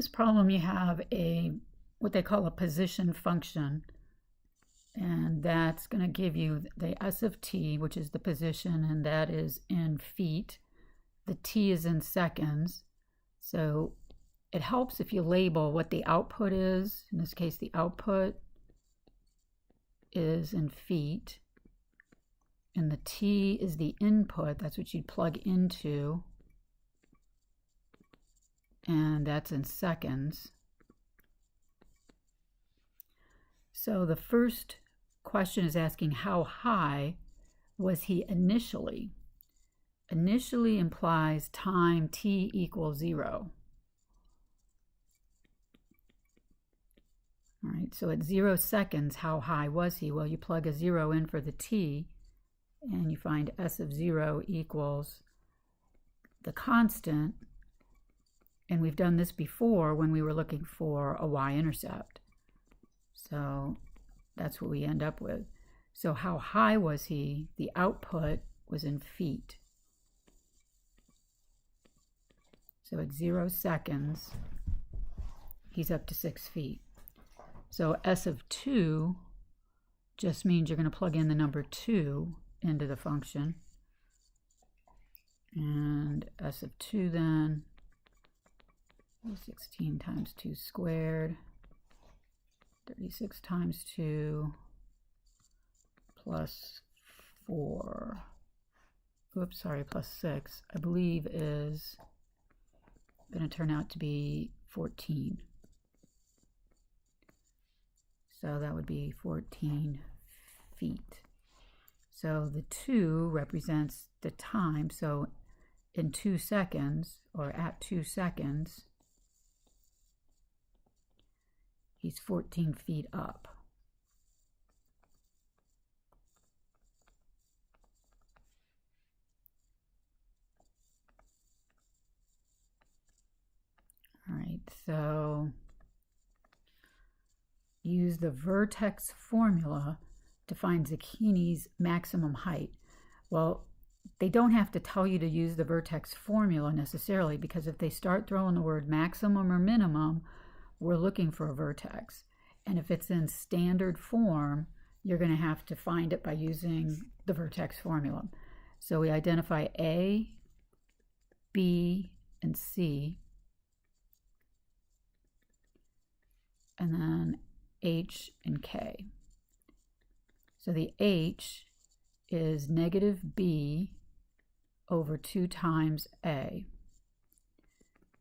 this problem, you have what they call a position function, and that's going to give you the s of t, which is the position, and that is in feet. The t is in seconds, so it helps if you label what the output is. In this case, the output is in feet, and the t is the input. That's what you'd plug into, and that's in seconds. So the first question is asking how high was he initially. Initially implies time t equals 0. All right, so at 0 seconds, how high was he? Well, you plug a 0 in for the t, and you find s of 0 equals the constant. And we've done this before when we were looking for a y-intercept. So that's what we end up with. So how high was he? The output was in feet. So at 0 seconds, he's up to 6 feet. So s of 2 just means you're going to plug in the number 2 into the function. And s of 2 then, 16 times 2 squared, 36 times 2 plus 4, plus 6, I believe is going to turn out to be 14. So that would be 14 feet. So the 2 represents the time. So in 2 seconds, or at 2 seconds, he's 14 feet up. All right, so use the vertex formula to find zucchini's maximum height. Well, they don't have to tell you to use the vertex formula necessarily, because if they start throwing the word maximum or minimum, we're looking for a vertex. And if it's in standard form, you're going to have to find it by using the vertex formula. So we identify A, B, and C, and then H and K. So the H is negative B over 2 times A.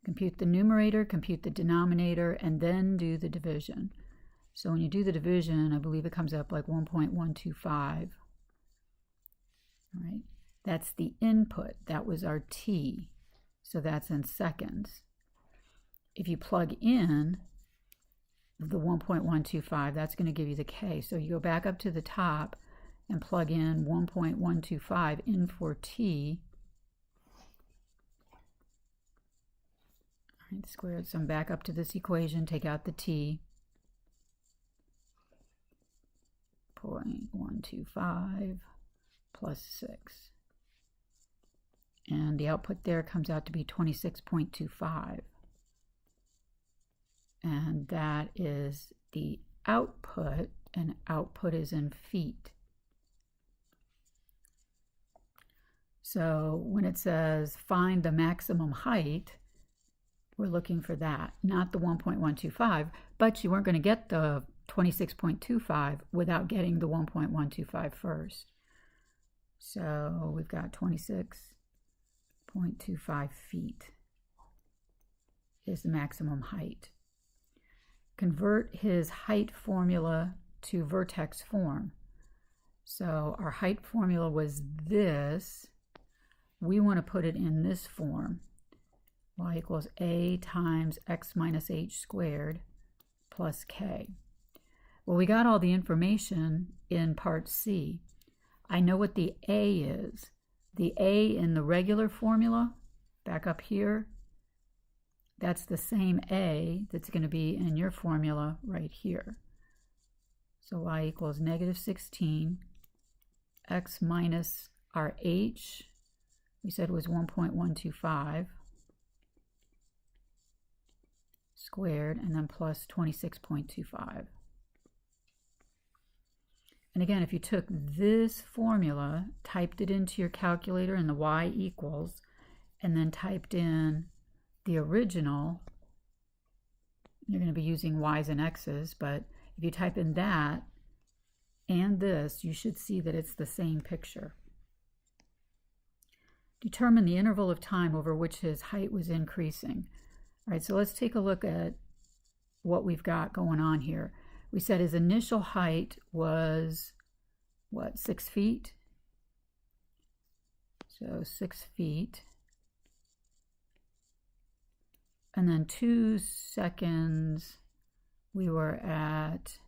Compute the numerator, compute the denominator, and then do the division. So when you do the division, I believe it comes up like 1.125. All right, that's the input. That was our T. So that's in seconds. If you plug in the 1.125, that's going to give you the K. So you go back up to the top and plug in 1.125 in for T. All right, squared. So I'm back up to this equation, take out the T. 0.125 plus 6. And the output there comes out to be 26.25. And that is the output, and output is in feet. So when it says find the maximum height, we're looking for that, not the 1.125, but you weren't going to get the 26.25 without getting the 1.125 first. So we've got 26.25 feet is the maximum height. Convert his height formula to vertex form. So our height formula was this. We want to put it in this form. Y equals A times x minus h squared plus k. Well, we got all the information in part C. I know what the A is. The A in the regular formula, back up here, that's the same A that's going to be in your formula right here. So y equals negative 16, x minus our h, we said was 1.125, squared, and then plus 26.25. And again, if you took this formula, typed it into your calculator and the y equals, and then typed in the original, you're going to be using y's and x's, but if you type in that and this, you should see that it's the same picture. Determine the interval of time over which his height was increasing. All right, so let's take a look at what we've got going on here. We said his initial height was, what, 6 feet? So 6 feet. And then 2 seconds, we were at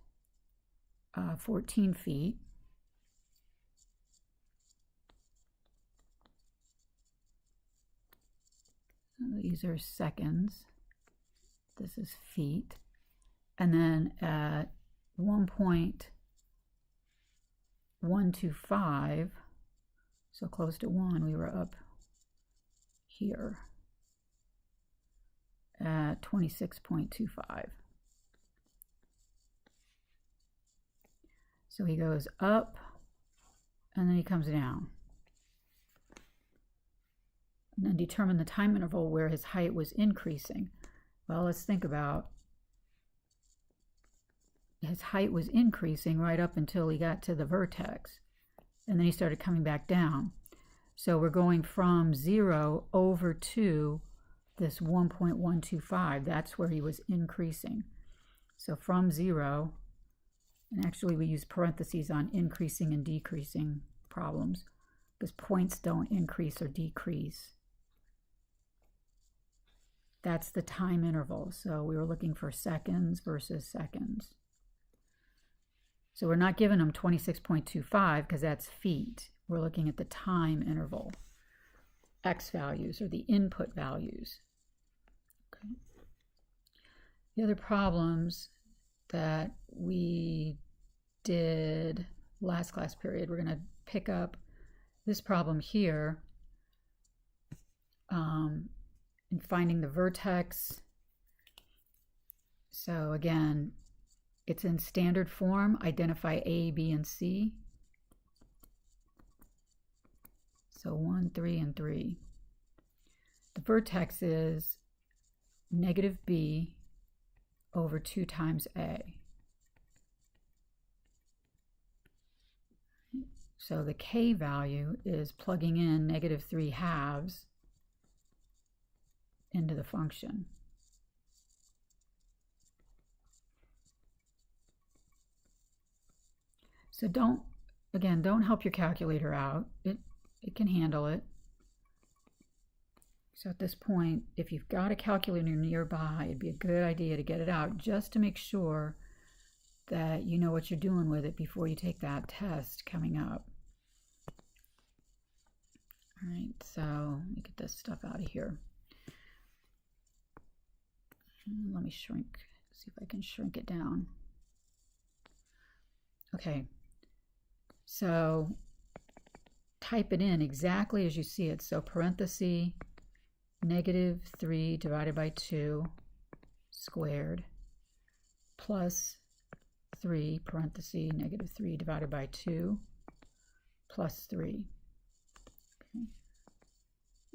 14 feet. These are seconds. This is feet. And then at 1.125, so close to 1, we were up here at 26.25. So he goes up and then he comes down. And then determine the time interval where his height was increasing. Well, let's think about his height was increasing right up until he got to the vertex. And then he started coming back down. So we're going from 0 over to this 1.125. That's where he was increasing. So from 0, and actually we use parentheses on increasing and decreasing problems because points don't increase or decrease. That's the time interval. So we were looking for seconds versus seconds. So we're not giving them 26.25 because that's feet. We're looking at the time interval, x values, or the input values. Okay. The other problems that we did last class period, we're going to pick up this problem here in finding the vertex. So again, it's in standard form. Identify A, B, and C. So 1, 3, and 3. The vertex is negative B over 2 times A. So the K value is plugging in negative 3 halves into the function. So don't help your calculator out. It can handle it. So at this point, if you've got a calculator nearby, it'd be a good idea to get it out just to make sure that you know what you're doing with it before you take that test coming up. All right, so let me get this stuff out of here. Let me shrink, see if I can shrink it down. Okay, so type it in exactly as you see it. So parenthesis, negative 3 divided by 2 squared plus 3, parenthesis, negative 3 divided by 2 plus 3. Okay.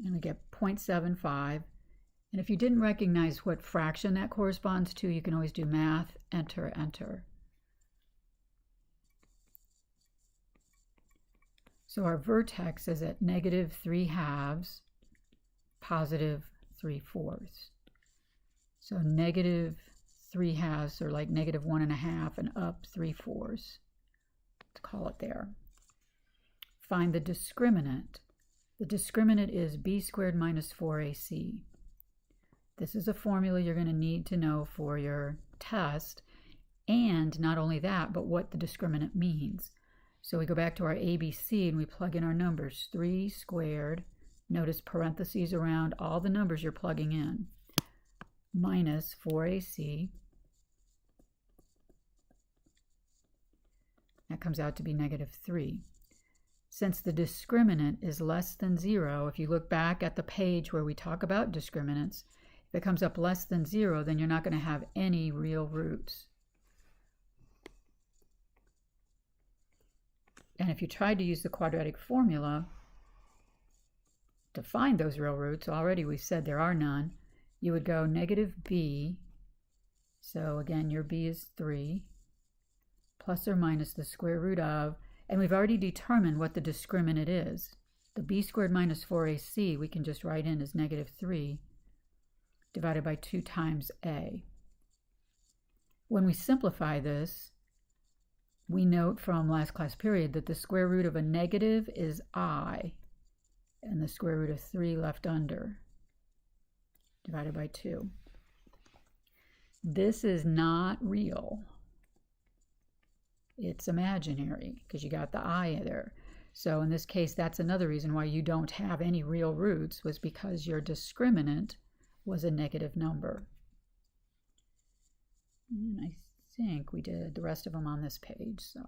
And we get 0.75. And if you didn't recognize what fraction that corresponds to, you can always do math, enter, enter. So our vertex is at negative 3 halves, positive 3/4. So negative 3 halves are like negative 1.5 and up 3/4. Let's call it there. Find the discriminant. The discriminant is b squared minus 4ac. This is a formula you're going to need to know for your test, and not only that, but what the discriminant means. So we go back to our ABC and we plug in our numbers. 3 squared, notice parentheses around all the numbers you're plugging in, minus 4ac. That comes out to be negative 3. Since the discriminant is less than 0, if you look back at the page where we talk about discriminants, If it comes up less than 0, then you're not going to have any real roots. And if you tried to use the quadratic formula to find those real roots, already we said there are none, you would go negative b, so again your b is 3, plus or minus the square root of, and we've already determined what the discriminant is. The b squared minus 4ac we can just write in as negative 3 divided by 2 times a. When we simplify this, we note from last class period that the square root of a negative is I, and the square root of 3 left under, divided by 2. This is not real. It's imaginary, because you got the I there. So in this case, that's another reason why you don't have any real roots, was because your discriminant was a negative number. And I think we did the rest of them on this page, so